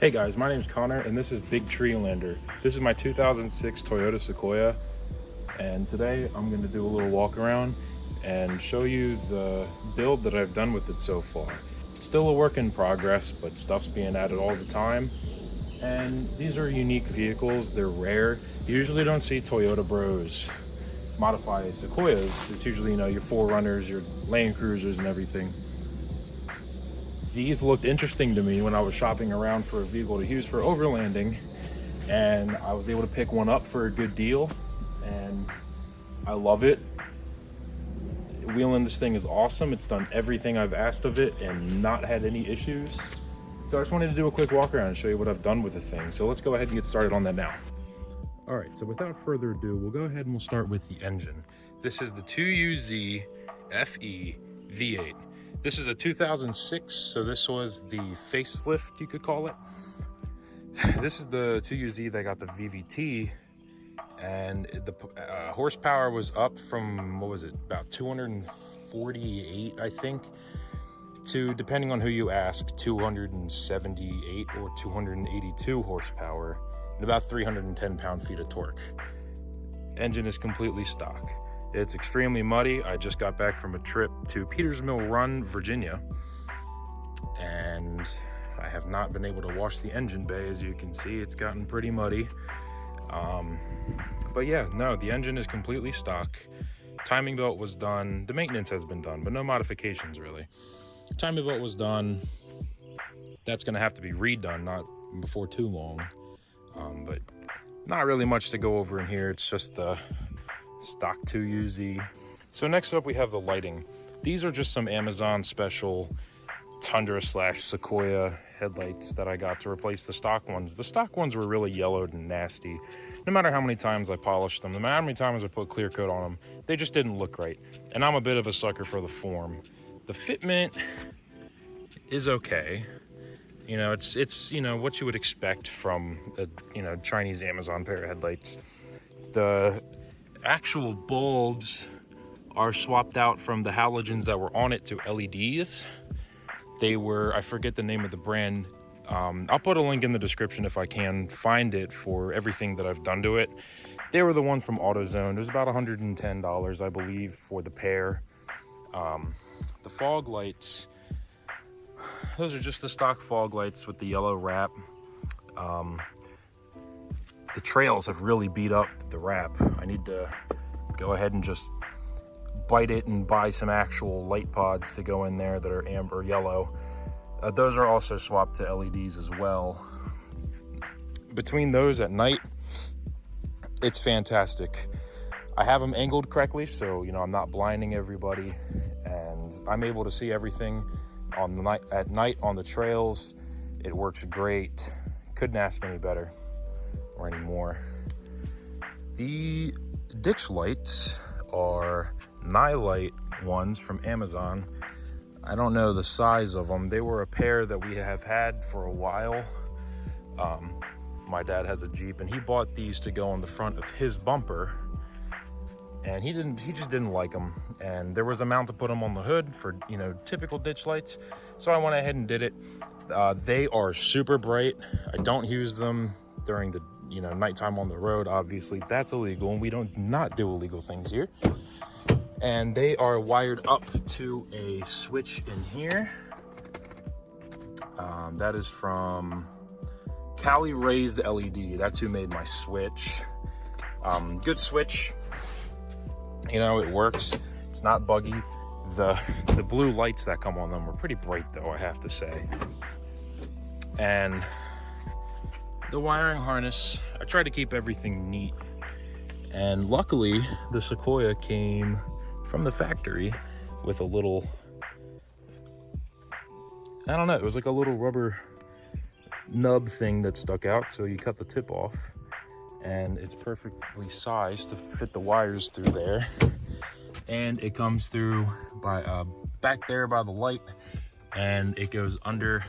Hey guys, my name is Connor and this is BigTreeLander. This is my 2006 Toyota Sequoia, and today I'm going to do a little walk around and show you the build that I've done with it so far. It's still a work in progress, but stuff's being added all the time. And these are unique vehicles, they're rare. You usually don't see Toyota bros modify Sequoias. It's usually, your 4Runners, your Land Cruisers and everything. These looked interesting to me when I was shopping around for a vehicle to use for overlanding, and I was able to pick one up for a good deal, and I love it. Wheeling this thing is awesome. It's done everything I've asked of it and not had any issues. So I just wanted to do a quick walk around and show you what I've done with the thing. So let's go ahead and get started on that now. All right, so without further ado, we'll go ahead and we'll start with the engine. This is the 2UZ FE V8. This is a 2006, so this was the facelift, you could call it. This is the 2UZ that got the VVT, and the horsepower was up from, what was it, about 248, I think, to, depending on who you ask, 278 or 282 horsepower, and about 310 pound-feet of torque. Engine is completely stock. It's extremely muddy. I just got back from a trip to Peters Mill Run, Virginia, and I have not been able to wash the engine bay. As you can see, it's gotten pretty muddy. But yeah, no, the engine is completely stock. Timing belt was done. The maintenance has been done, but no modifications really. Timing belt was done. That's gonna have to be redone, not before too long. But not really much to go over in here. It's just the stock 2UZ. So next up we have the lighting. These are just some Amazon special Tundra / Sequoia headlights that I got to replace the stock ones. The stock ones were really yellowed and nasty. No matter how many times I polished them, no matter how many times I put clear coat on them, they just didn't look right. And I'm a bit of a sucker for the form. The fitment is okay. It's what you would expect from a Chinese Amazon pair of headlights. The actual bulbs are swapped out from the halogens that were on it to LEDs. They were, I forget the name of the brand. I'll put a link in the description if I can find it for everything that I've done to it. They were the one from AutoZone. It was about $110, I believe, for the pair. The fog lights, those are just the stock fog lights with the yellow wrap. The trails have really beat up the wrap. I need to go ahead and just bite it and buy some actual light pods to go in there that are amber yellow. Those are also swapped to LEDs as well. Between those at night, it's fantastic. I have them angled correctly, so I'm not blinding everybody, and I'm able to see everything on the night at night on the trails. It works great. Couldn't ask any better or any more. The ditch lights are Nightlight ones from Amazon. I don't know the size of them. They were a pair that we have had for a while. My dad has a Jeep and he bought these to go on the front of his bumper, and he just didn't like them, and there was a mount to put them on the hood for typical ditch lights, so I went ahead and did it. They are super bright. I don't use them during the nighttime on the road. Obviously that's illegal, and we don't not do illegal things here. And they are wired up to a switch in here. That is from Cali Raised LED. That's who made my switch. Good switch. It works. It's not buggy. The blue lights that come on them were pretty bright though, I have to say. And the wiring harness, I try to keep everything neat. And luckily, the Sequoia came from the factory with a little, I don't know, it was like a little rubber nub thing that stuck out, so you cut the tip off, and it's perfectly sized to fit the wires through there. And it comes through by back there by the light, and it goes under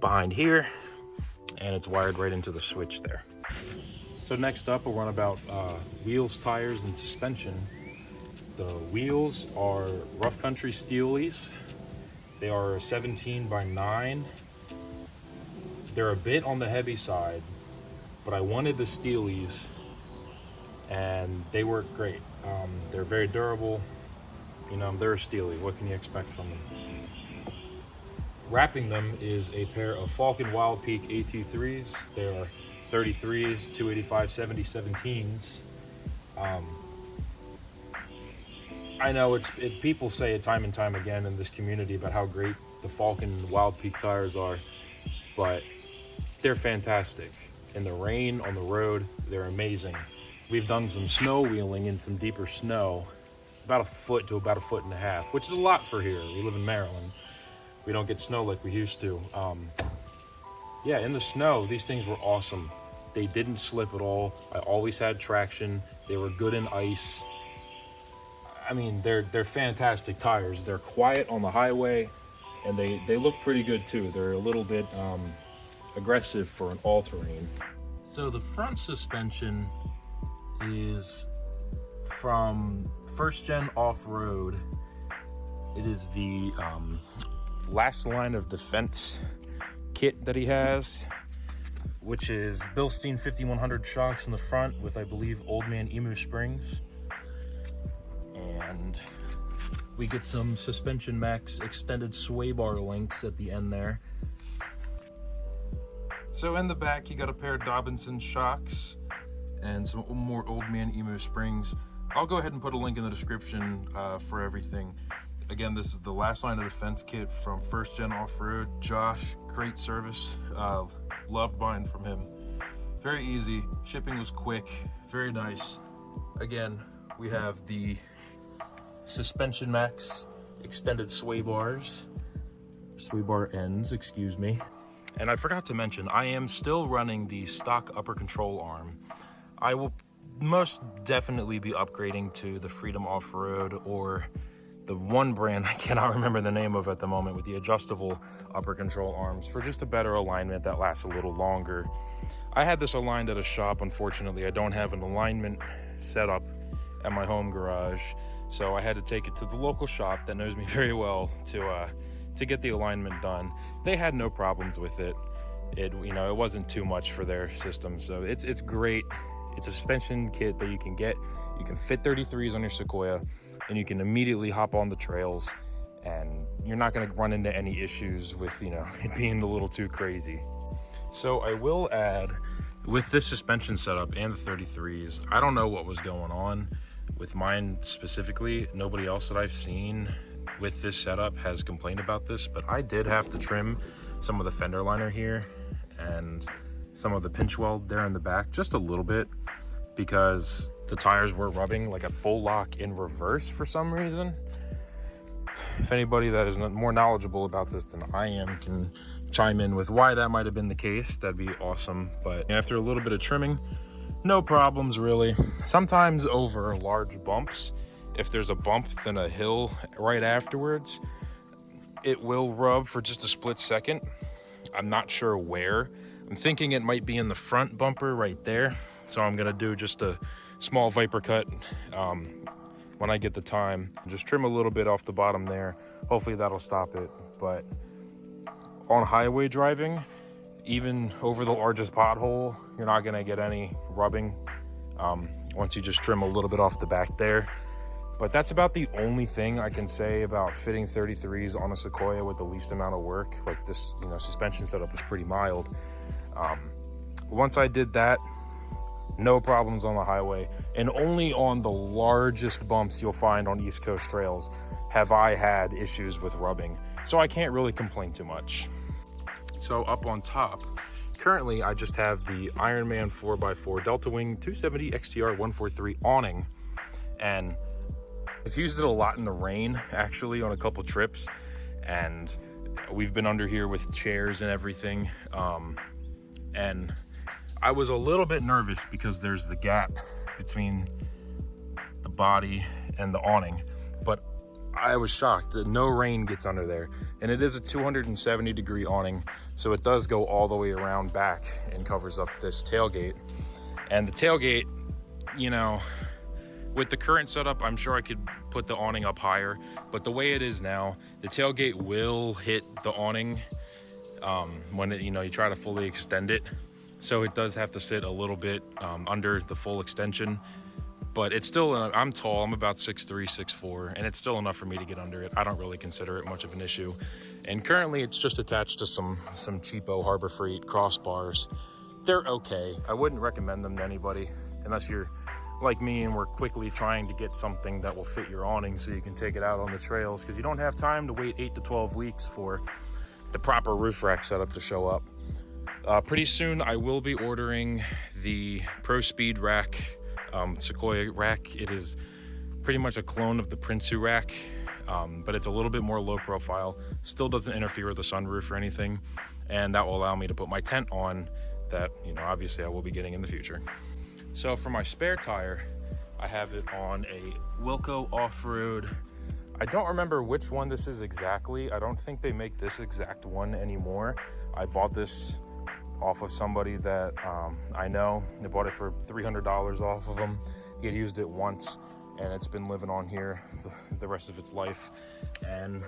behind here, and it's wired right into the switch there. So next up, we'll run about wheels, tires, and suspension. The wheels are Rough Country Steelies. They are 17 by 9. They're a bit on the heavy side, but I wanted the Steelies, and they work great. They're very durable. You know, they're a Steely. What can you expect from them? Wrapping them is a pair of Falcon Wild Peak AT3s. They are 33s, 285 70 17s. I know people say it time and time again in this community about how great the Falcon Wild Peak tires are, but they're fantastic. In the rain, on the road, they're amazing. We've done some snow wheeling in some deeper snow. It's about a foot to about a foot and a half, which is a lot for here. We live in Maryland. We don't get snow like we used to. Yeah, in the snow, these things were awesome. They didn't slip at all. I always had traction. They were good in ice. I mean, they're fantastic tires. They're quiet on the highway, and they look pretty good too. They're a little bit aggressive for an all-terrain. So the front suspension is from first gen off-road. It is the last line of defense kit that he has, which is Bilstein 5100 shocks in the front with, I believe, Old Man Emu springs. And we get some Suspension Max extended sway bar links at the end there. So in the back, you got a pair of Dobinson shocks and some more Old Man Emu springs. I'll go ahead and put a link in the description for everything. Again, this is the last line of defense kit from First Gen Off-Road. Josh, great service. Loved buying from him. Very easy. Shipping was quick. Very nice. Again, we have the Suspension Max extended sway bars. Sway bar ends, excuse me. And I forgot to mention, I am still running the stock upper control arm. I will most definitely be upgrading to the Freedom Off-Road or the one brand I cannot remember the name of at the moment with the adjustable upper control arms for just a better alignment that lasts a little longer. I had this aligned at a shop. Unfortunately, I don't have an alignment set up at my home garage, so I had to take it to the local shop that knows me very well to get the alignment done. They had no problems with it. It wasn't too much for their system, so it's great. It's a suspension kit that you can get. You can fit 33s on your Sequoia, and you can immediately hop on the trails, and you're not going to run into any issues with it being a little too crazy. So I will add, with this suspension setup and the 33s, I don't know what was going on with mine specifically. Nobody else that I've seen with this setup has complained about this, but I did have to trim some of the fender liner here and some of the pinch weld there in the back just a little bit, because the tires were rubbing like a full lock in reverse for some reason. If anybody that is more knowledgeable about this than I am can chime in with why that might have been the case, that'd be awesome. But after a little bit of trimming, no problems really. Sometimes over large bumps, if there's a bump then a hill right afterwards, it will rub for just a split second. I'm not sure where. I'm thinking it might be in the front bumper right there. So I'm gonna do just a small Viper cut when I get the time. Just trim a little bit off the bottom there. Hopefully that'll stop it. But on highway driving, even over the largest pothole, you're not gonna get any rubbing once you just trim a little bit off the back there. But that's about the only thing I can say about fitting 33s on a Sequoia with the least amount of work. Like this, suspension setup was pretty mild. Once I did that, no problems on the highway, and only on the largest bumps you'll find on East Coast trails have I had issues with rubbing. So I can't really complain too much. So up on top, currently I just have the Ironman 4x4 Delta Wing 270 XTR 143 awning, and I've used it a lot in the rain, actually, on a couple trips, and we've been under here with chairs and everything, and I was a little bit nervous because there's the gap between the body and the awning, but I was shocked that no rain gets under there. And it is a 270 degree awning, so it does go all the way around back and covers up this tailgate. And the tailgate, with the current setup, I'm sure I could put the awning up higher, but the way it is now, the tailgate will hit the awning when it, you know, you try to fully extend it. So it does have to sit a little bit under the full extension, but it's still, I'm tall, I'm about 6'3", 6'4", and it's still enough for me to get under it. I don't really consider it much of an issue. And currently it's just attached to some cheapo Harbor Freight crossbars. They're okay. I wouldn't recommend them to anybody unless you're like me and we're quickly trying to get something that will fit your awning so you can take it out on the trails, because you don't have time to wait 8 to 12 weeks for the proper roof rack setup to show up. Pretty soon I will be ordering the Pro Speed rack, Sequoia rack. It is pretty much a clone of the Prinsu rack, but it's a little bit more low profile, still doesn't interfere with the sunroof or anything, and that will allow me to put my tent on that, you know, obviously I will be getting in the future. So for my spare tire, I have it on a Wilco off-road. I don't remember which one this is exactly. I don't think they make this exact one anymore. I bought this off of somebody that I know. They bought it for $300 off of him. He had used it once and it's been living on here the rest of its life. And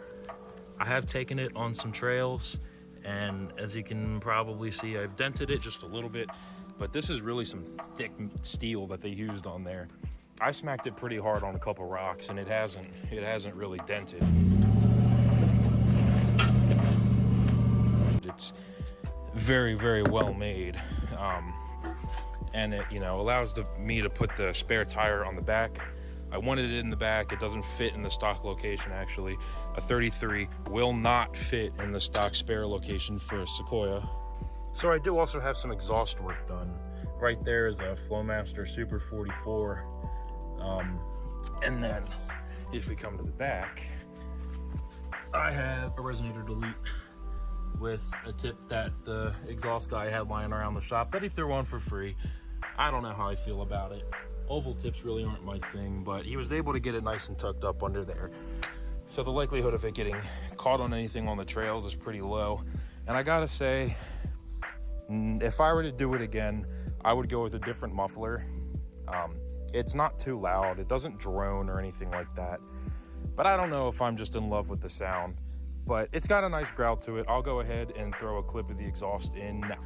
I have taken it on some trails, and as you can probably see, I've dented it just a little bit, but this is really some thick steel that they used on there. I smacked it pretty hard on a couple rocks and it hasn't really dented. It's very, very well made, and it, you know, allows me to put the spare tire on the back. I wanted it in the back. It doesn't fit in the stock location, actually. A 33 will not fit in the stock spare location for a Sequoia. So I do also have some exhaust work done. Right there is a Flowmaster Super 44. And then if we come to the back, I have a resonator delete with a tip that the exhaust guy had lying around the shop that he threw on for free. I don't know how I feel about it. Oval tips really aren't my thing, but he was able to get it nice and tucked up under there. So the likelihood of it getting caught on anything on the trails is pretty low. And I gotta say, if I were to do it again, I would go with a different muffler. It's not too loud, it doesn't drone or anything like that, but I don't know if I'm just in love with the sound, but it's got a nice growl to it. I'll go ahead and throw a clip of the exhaust in now.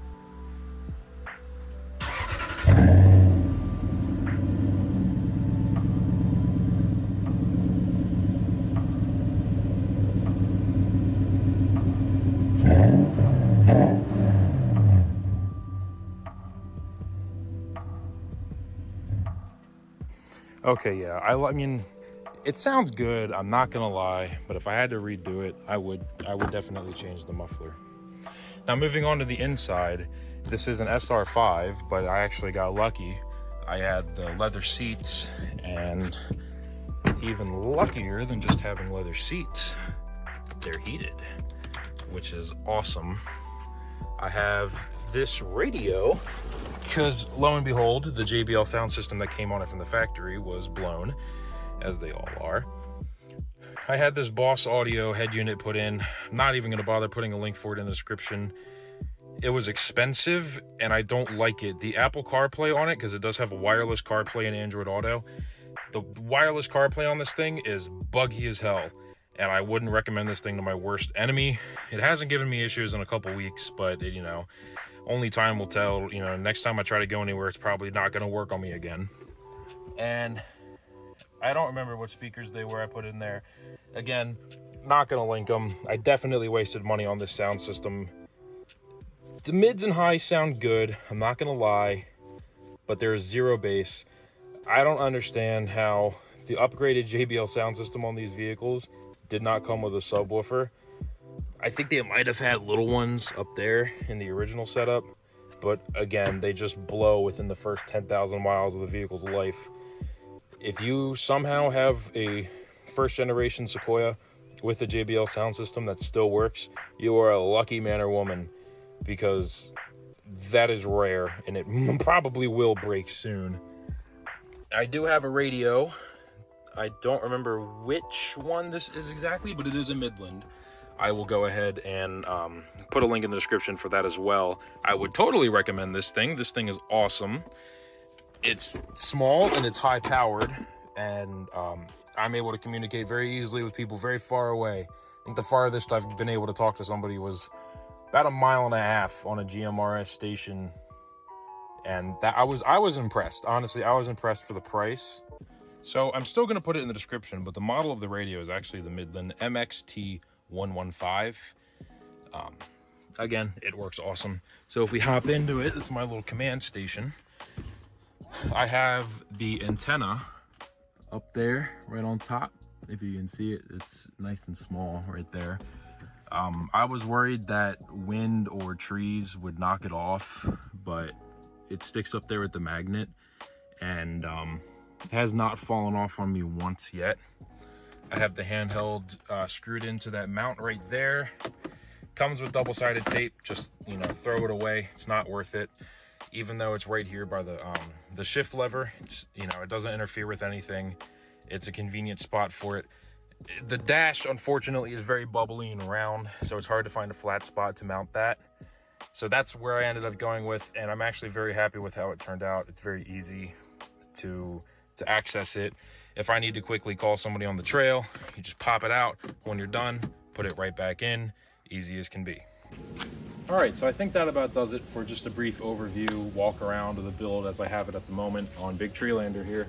Okay, yeah, I mean, it sounds good, I'm not gonna lie, but if I had to redo it, I would definitely change the muffler. Now moving on to the inside, this is an SR5, but I actually got lucky. I had the leather seats, and even luckier than just having leather seats, they're heated, which is awesome. I have this radio, because lo and behold, the JBL sound system that came on it from the factory was blown, as they all are. I had this Boss Audio head unit put in. I'm not even going to bother putting a link for it in the description. It was expensive, and I don't like it. The Apple CarPlay on it, because it does have a wireless CarPlay and Android Auto, the wireless CarPlay on this thing is buggy as hell, and I wouldn't recommend this thing to my worst enemy. It hasn't given me issues in a couple weeks, but it, you know, only time will tell. You know, next time I try to go anywhere, it's probably not going to work on me again. And I don't remember what speakers they were I put in there. Again, not going to link them. I definitely wasted money on this sound system. The mids and highs sound good, I'm not going to lie, but there is zero bass. I don't understand how the upgraded JBL sound system on these vehicles did not come with a subwoofer. I think they might have had little ones up there in the original setup, but again, they just blow within the first 10,000 miles of the vehicle's life. If you somehow have a first generation Sequoia with a JBL sound system that still works, you are a lucky man or woman, because that is rare and it probably will break soon. I do have a radio. I don't remember which one this is exactly, but it is a Midland. I will go ahead and put a link in the description for that as well. I would totally recommend this thing. This thing is awesome. It's small and it's high powered, and I'm able to communicate very easily with people very far away. I think the farthest I've been able to talk to somebody was about 1.5 miles on a GMRS station, and that I was impressed. Honestly, I was impressed for the price. So I'm still going to put it in the description, but the model of the radio is actually the Midland MXT115. Again, it works awesome. So if we hop into it, this is my little command station. I have the antenna up there right on top. If you can see it, it's nice and small right there. I was worried that wind or trees would knock it off, but it sticks up there with the magnet, and it has not fallen off on me once yet. I have the handheld screwed into that mount right there. Comes with double-sided tape. Just, you know, throw it away. It's not worth it. Even though it's right here by the shift lever, it's, you know, it doesn't interfere with anything. It's a convenient spot for it. The dash, unfortunately, is very bubbly and round, so it's hard to find a flat spot to mount that. So that's where I ended up going with, and I'm actually very happy with how it turned out. It's very easy to access it. If I need to quickly call somebody on the trail, you just pop it out. When you're done, put it right back in. Easy as can be. All right, so I think that about does it for just a brief overview, walk around of the build as I have it at the moment on BigTreeLander here.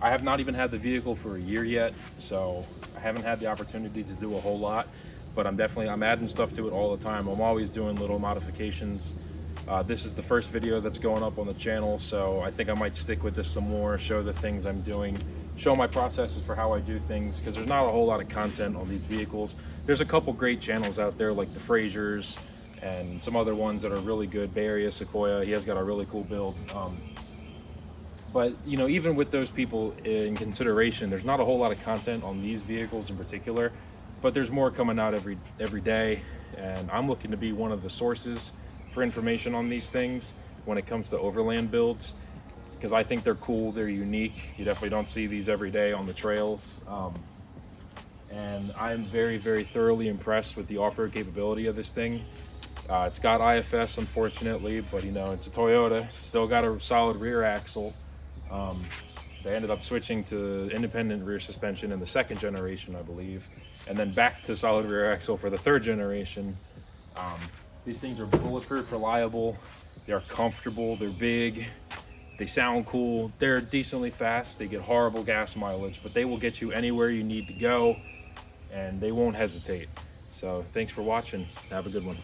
I have not even had the vehicle for a year yet, so I haven't had the opportunity to do a whole lot, but I'm adding stuff to it all the time. I'm always doing little modifications. This is the first video that's going up on the channel, so I think I might stick with this some more, show the things I'm doing, show my processes for how I do things, because there's not a whole lot of content on these vehicles. There's a couple great channels out there like the Frasers and some other ones that are really good. Bay Area Sequoia, he has got a really cool build. But, you know, even with those people in consideration, there's not a whole lot of content on these vehicles in particular, but there's more coming out every day, and I'm looking to be one of the sources for information on these things when it comes to Overland builds, because I think they're cool, they're unique. You definitely don't see these every day on the trails. And I'm very, very thoroughly impressed with the off-road capability of this thing. It's got IFS, unfortunately, but, you know, it's a Toyota. It's still got a solid rear axle. They ended up switching to independent rear suspension in the 2nd generation, I believe, and then back to solid rear axle for the 3rd generation. These things are bulletproof, reliable, they're comfortable, they're big, they sound cool, they're decently fast, they get horrible gas mileage, but they will get you anywhere you need to go, and they won't hesitate. So thanks for watching. Have a good one.